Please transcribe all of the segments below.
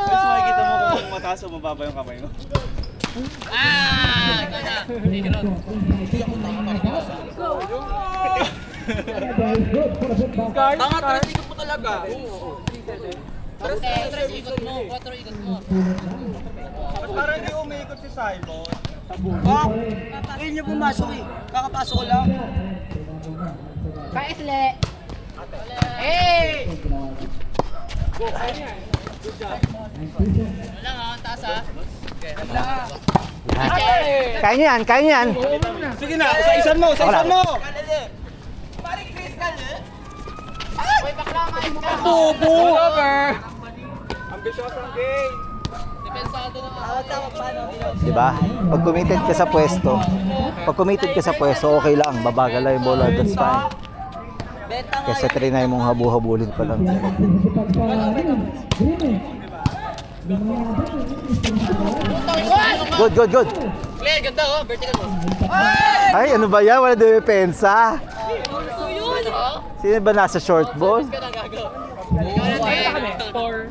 Mas makikita mo kung mataas o mababa yung kamay mo. Ito na. Tanga, tres ikot mo talaga. Tres ikot mo. 4 ikot mo. Ba't parang hindi umiikot si Simon? Ah, ayun niya pumasok eh. Kakapasok ko lang. Paisle. Hey! Wala nga, taas ha. Kaya nyo yan, kaya nyo yan. Sige na, isa-isan mo, isa-isan mo! Paring Crystal eh. Uy, bakla nga yung ka. Bobo! Ambisyoso ang game! Depensado na. Tawag paano? Diba? Pag committed ka sa pwesto, okay lang. Babagal lang yung bola, that's fine. Benta nga Kesa trinay mong habu-habulin pa lang. Good, good, good. Clear, ganda oh. Vertical mo. Ay, ano ba yan? Wala depensa. Sino ba nasa short ball? Ka na gago. Ikaw na Score.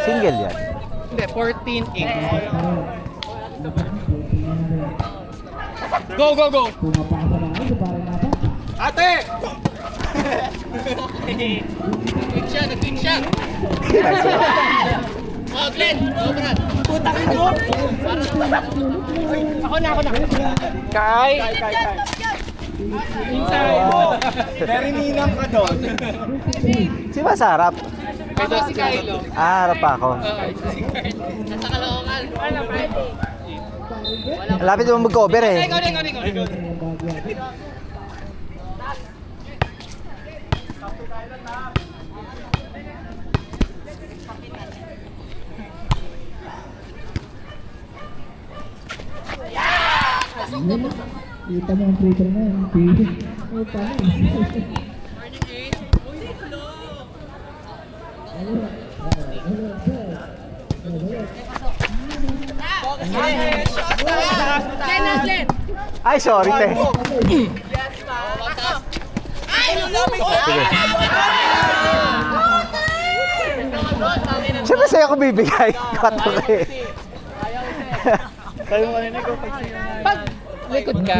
Single yan. Hindi, 14-8. Go, go, go! Ate! Quick shot, quick shot! Oh, Glenn! Oh, Brad! Putangin mo! Ako na! Kai! Very ninang ka doon. Sino ba sa harap? Ito si Kylo. Harap pa ako. Nasa Caloocan. Lapit mo mag-cover eh. Ikaw. Kita mo ang Twitter na yun. May paano eh. Glenn! Ay, sorry te. Ay, lumapit sa Siyempre sa'yo ako bibigay. Kato ka eh. Sabi mo kanina ko, Pag likod ka.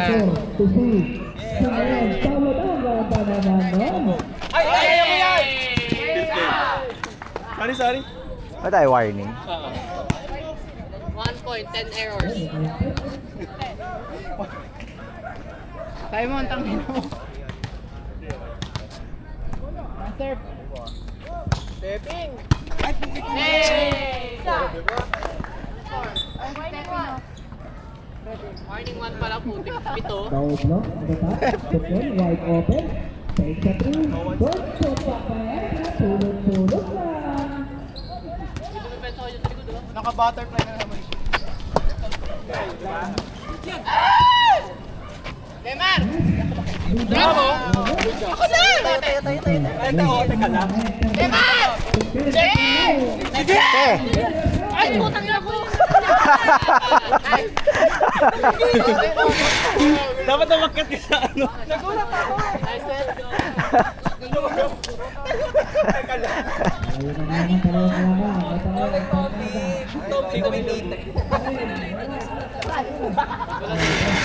Sorry. Ba't tayo warning? 1 point, 10 errors. Tayo mo ang tangin mo. Serve. Stepping! Hey! Warning 1 pala putik. Pito. Foul block, Tukon, wide open. Take the three. Don't shoot pa pa yan. Tulog-tulog lang. Dito may peso ko dyan sa likod, oh. Naka-butterfly na naman siya. Lemar! Drop mo! Ako na! Teka lang. Lemar! Jay! Eh! Ay, putang ina ko! Dapat umakyat ka sa ano. Nagulat ako! Nice set, go! Teka lang. Ayun na naman talaga.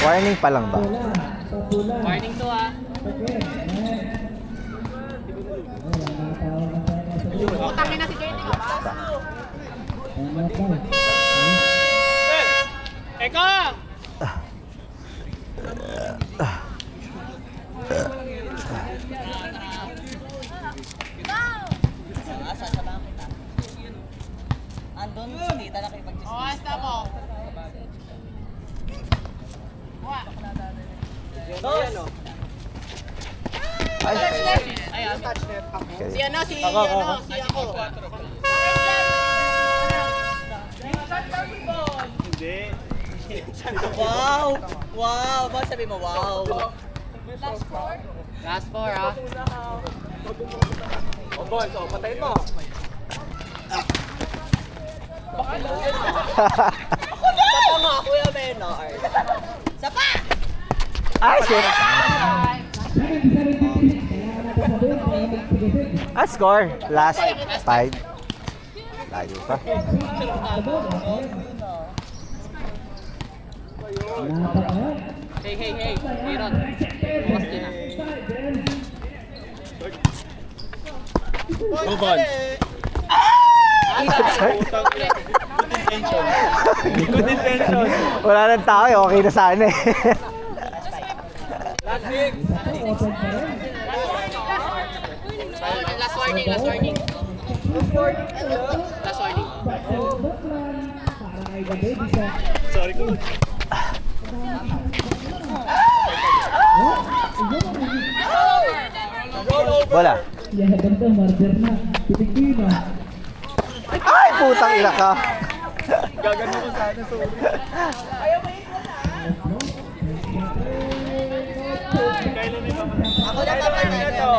Warning pa lang ba? Warning to, ah. Putang ina si Jenny. Eka! Andun si tita na kayo pag-chismis. Oh, stop mo. Ay, Ay, ah. okay. Si ano, si Ako. Hindi. Wow! Wow! Bakit sabi mo wow? Last 4, ah. O boy, so patayin mo. Sapa nga, Kuya Menard. Sapa! Ay, shit! Score. Last 5. Layo pa. Hey, hey, hey. Aaron. Bukas din ah. Move on. Good intention. Wala nang tao eh. Okay na sana eh. Last warning, last warning. Last warning. Sorry ko. Bola. Ya, ganito, marker na. Pitik na. Ay, putang ina ka. Gagano ko sana, sorry. Kailan na naman? Ako na papatay. Kailan na to?